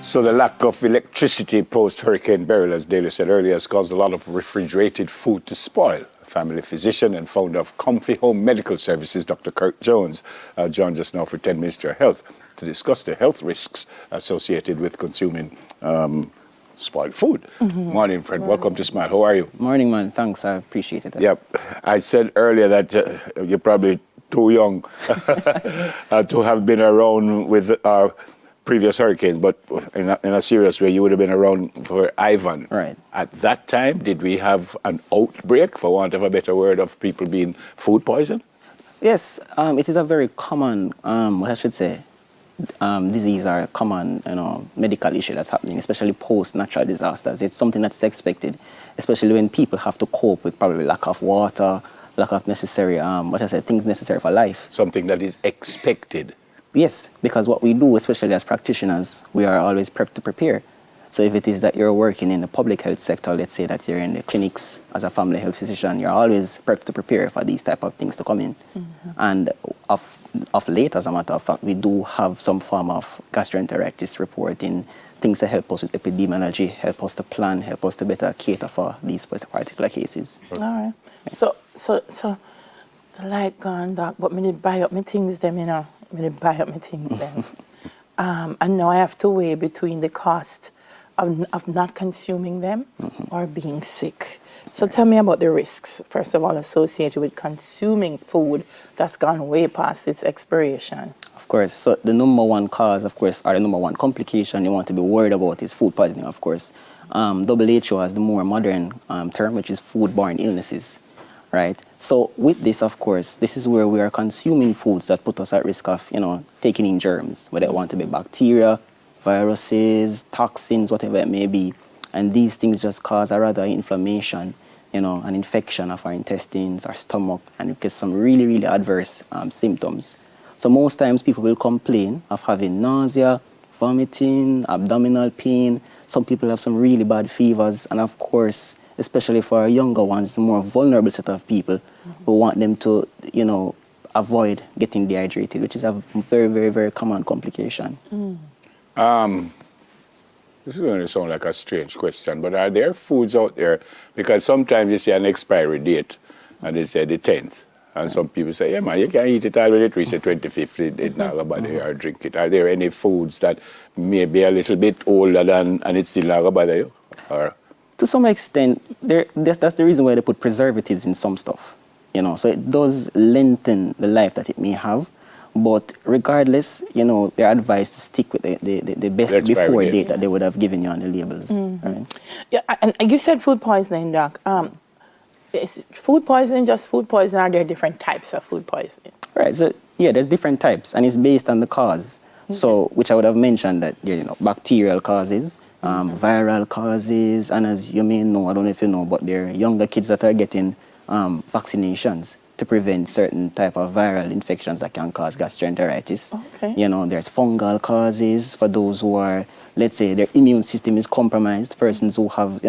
So the lack of electricity post-Hurricane Beryl, as Daly said earlier, has caused a lot of refrigerated food to spoil. A family physician and founder of Comfy Home Medical Services, Dr. Kirk Jones, joined us now for 10 Minutes to Your Health to discuss the health risks associated with consuming spoiled food. Morning, Fred. Morning. Welcome to Smart. How are you? Morning, man. Thanks. I appreciate it. Yep. I said earlier that you're probably too young to have been around with our previous hurricanes, but in a serious way, you would have been around for Ivan. Right. At that time, did we have an outbreak, for want of a better word, of people being food poisoned? Yes, it is a very common, what I should say, disease or a common, medical issue that's happening, especially post-natural disasters. It's something that's expected, especially when people have to cope with probably lack of water, lack of necessary, things necessary for life. Something that is expected. Yes, because what we do, especially as practitioners, we are always prepped to prepare. So if it is that you're working in the public health sector, let's say that you're in the clinics as a family health physician, you're always prepped to prepare for these type of things to come in. And of late, as a matter of fact, we do have some form of gastroenteritis reporting, things that help us with epidemiology, help us to plan, help us to better cater for these particular cases. All right. So the light gone dark, but me did buy up my things them, and now I have to weigh between the cost of not consuming them or being sick. So tell me about the risks, first of all, associated with consuming food that's gone way past its expiration. Of course. So the number one cause, of course, or the number one complication you want to be worried about is food poisoning, of course. WHO has the more modern term, which is foodborne illnesses. Right. So with this, of course, this is where we are consuming foods that put us at risk of, taking in germs, whether it want to be bacteria, viruses, toxins, whatever it may be. And these things just cause a rather inflammation, an infection of our intestines, our stomach, and it gets some really, really adverse symptoms. So most times people will complain of having nausea, vomiting, abdominal pain. Some people have some really bad fevers, and of course, especially for our younger ones, the more vulnerable set of people, we want them to, avoid getting dehydrated, which is a very, very, very common complication. This is going to sound like a strange question, but are there foods out there? Because sometimes you see an expiry date, and they say the 10th. And some people say, yeah, man, you can eat it all when it reaches the 25th, it's not about or drink it. Are there any foods that may be a little bit older than, and it's still not going to bother you? Or? To some extent, that's the reason why they put preservatives in some stuff, So it does lengthen the life that it may have, but regardless, they're advised to stick with the best before date that they would have given you on the labels. Right? Yeah, and you said food poisoning, Doc. Is food poisoning just food poisoning? Or are there different types of food poisoning? Right. So yeah, there's different types, and it's based on the cause. So, which I would have mentioned that bacterial causes. Viral causes, and as you may know, I don't know if you know, but there are younger kids that are getting vaccinations to prevent certain type of viral infections that can cause gastroenteritis. Okay. There's fungal causes for those who are, let's say, their immune system is compromised, persons who have,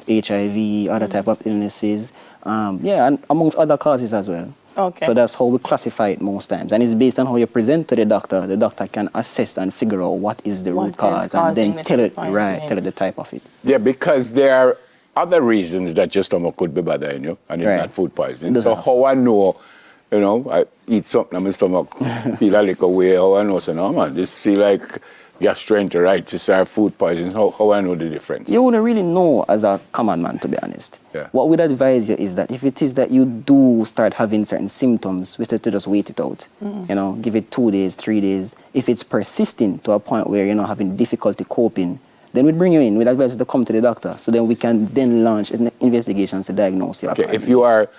HIV, other type of illnesses, and amongst other causes as well. Okay. So that's how we classify it most times. And it's based on how you present to the doctor. The doctor can assess and figure out what is the root cause and then tell it the type of it. Yeah, because there are other reasons that your stomach could be bothering you, and it's not food poisoning. So how I know, I eat something and my stomach feel a little way, how I know, so no, man, this feel like gastroenteritis or food poisoning. How I know the difference? You wouldn't really know as a common man, to be honest. Yeah. What we'd advise you is that if it is that you do start having certain symptoms, we start to just wait it out. Give it 2 days, 3 days. If it's persisting to a point where you're having difficulty coping, then we'd bring you in. We'd advise you to come to the doctor, so then we can then launch investigations to diagnose you. Okay, if you are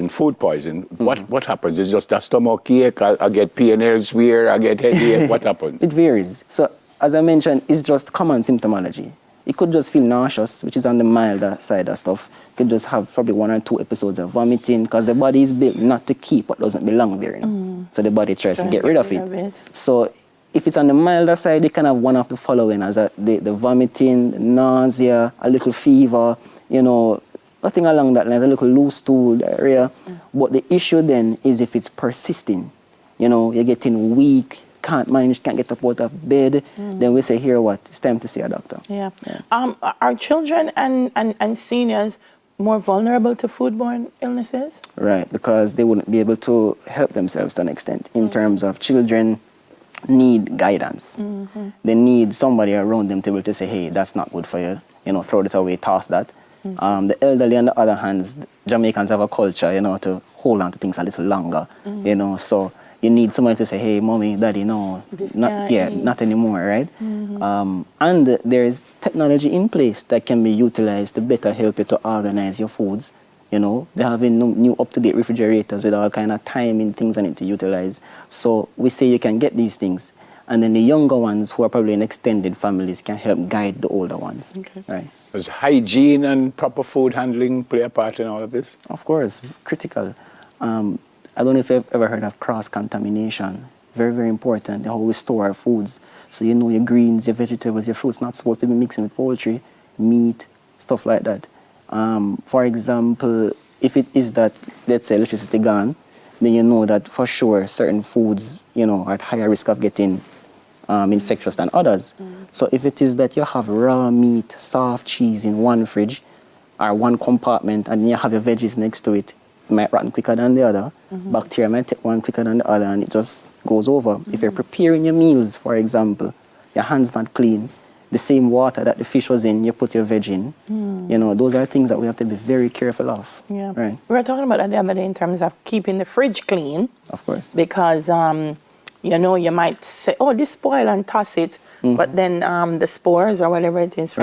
food poison, what happens? It's just a stomach ache, I get pain elsewhere, I get headache, what happens? It varies. So, as I mentioned, it's just common symptomology. It could just feel nauseous, which is on the milder side of stuff. It could just have probably 1 or 2 episodes of vomiting, because the body is built not to keep what doesn't belong there. So the body tries to get rid of it. So if it's on the milder side, you can have one of the following, as the vomiting, nausea, a little fever, nothing along that line, a little loose stool, diarrhea. But the issue then is if it's persisting. You're getting weak, can't manage, can't get up out of bed, then we say, here what, it's time to see a doctor. Yeah. Are children and seniors more vulnerable to foodborne illnesses? Right, because they wouldn't be able to help themselves to an extent. In terms of children need guidance. They need somebody around them to be able to say, hey, that's not good for you. You know, throw it away, toss that. The elderly, on the other hand, Jamaicans have a culture, you know, to hold on to things a little longer, you know, so you need somebody to say, hey, mommy, daddy, no, not anymore, right? And there is technology in place that can be utilized to better help you to organize your foods. You know, they're having new up-to-date refrigerators with all kind of timing things on it to utilize. So we say you can get these things. And then the younger ones who are probably in extended families can help guide the older ones. Okay. Right. Does hygiene and proper food handling play a part in all of this? Of course, critical. I don't know if you've ever heard of cross-contamination. Very, very important, how we store our foods. So you know your greens, your vegetables, your fruits not supposed to be mixing with poultry, meat, stuff like that. For example, if it is that, let's say, electricity gone, then you know that for sure certain foods, you know, are at higher risk of getting infectious than others. So if it is that you have raw meat, soft cheese in one fridge or one compartment and you have your veggies next to it, it might rotten quicker than the other. Bacteria might take one quicker than the other and it just goes over. If you're preparing your meals, for example, your hands not clean, the same water that the fish was in, you put your veg in. You know, those are things that we have to be very careful of. Yeah. Right. We were talking about that the other day in terms of keeping the fridge clean. Of course. Because, you know, you might say, oh, this spoil and toss it. But then the spores or whatever it is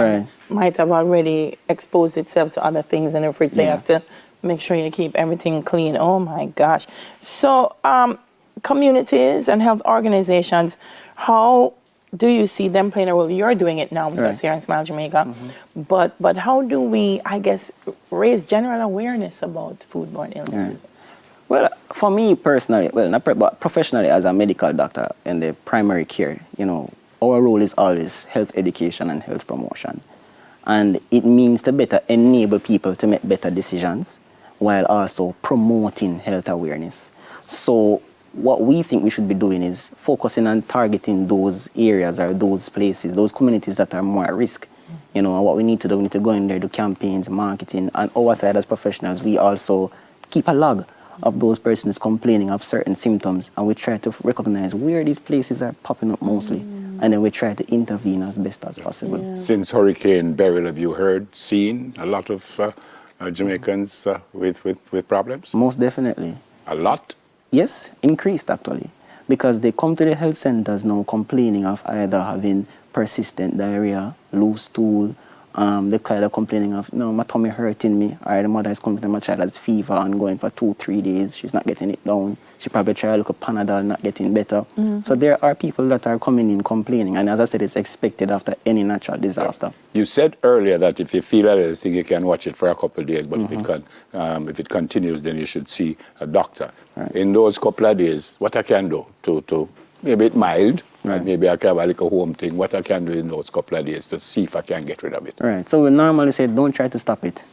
might have already exposed itself to other things in the fridge. So you have to make sure you keep everything clean. Oh, my gosh. So communities and health organizations, how do you see them playing a role? You're doing it now with us here in Smile Jamaica. But how do we, I guess, raise general awareness about foodborne illnesses? Well, for me personally, but professionally as a medical doctor in the primary care, you know, our role is always health education and health promotion. And it means to better enable people to make better decisions while also promoting health awareness. So what we think we should be doing is focusing on targeting those areas or those places, those communities that are more at risk. You know, and what we need to do, we need to go in there, do campaigns, marketing, and our side as professionals, we also keep a log of those persons complaining of certain symptoms, and we try to recognize where these places are popping up mostly, and then we try to intervene as best as possible. Since Hurricane Beryl, have you seen a lot of Jamaicans with problems? Most definitely. A lot? Yes, increased actually, because they come to the health centers now complaining of either having persistent diarrhea, loose stool, they're kind of complaining of, no, my tummy hurting me, or the mother is coming to my child has fever and going for 2-3 days, she's not getting it down. She probably tried to look at Panadol, not getting better. So there are people that are coming in complaining, and as I said, it's expected after any natural disaster. You said earlier that if you feel anything, you can watch it for a couple of days, but if it continues, then you should see a doctor. In those couple of days, what I can do to maybe it's mild, maybe I can have a little home thing, what I can do in those couple of days to see if I can get rid of it. Right, so we normally say don't try to stop it.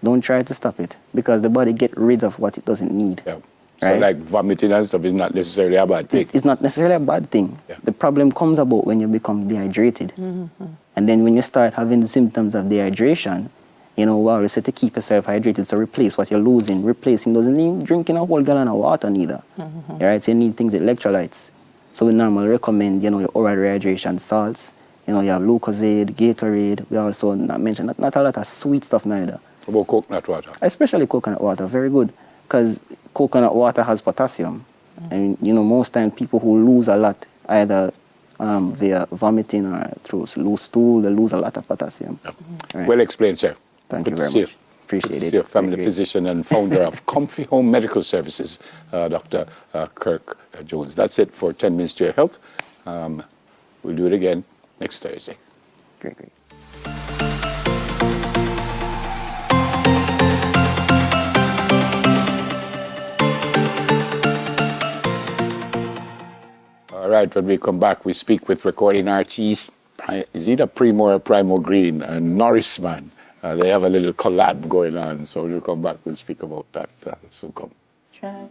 Don't try to stop it, because the body gets rid of what it doesn't need. Yeah. So like vomiting and stuff is not necessarily a bad thing. It's not necessarily a bad thing. Yeah. The problem comes about when you become dehydrated. And then when you start having the symptoms of dehydration, you know, we always say to keep yourself hydrated, so replace what you're losing. Replacing doesn't mean drinking a whole gallon of water neither. Right? So you need things with electrolytes. So we normally recommend, you know, your oral rehydration salts. You know, you have Lucozade, Gatorade. We also not mention not a lot of sweet stuff neither. About coconut water? Especially coconut water, very good. Because coconut water has potassium. And, you know, most times people who lose a lot, either via vomiting or through loose stool, they lose a lot of potassium. Right. Well explained, sir. Thank you very much. Appreciate it. Your family physician and founder of Comfy Home Medical Services, Dr. Kirk Jones. That's it for 10 Minutes to Your Health. We'll do it again next Thursday. Great. All right, when we come back, we speak with recording artist, is either Primo or Primo Green, and Norrisman. They have a little collab going on, so when we come back, we'll speak about that. So come. Try.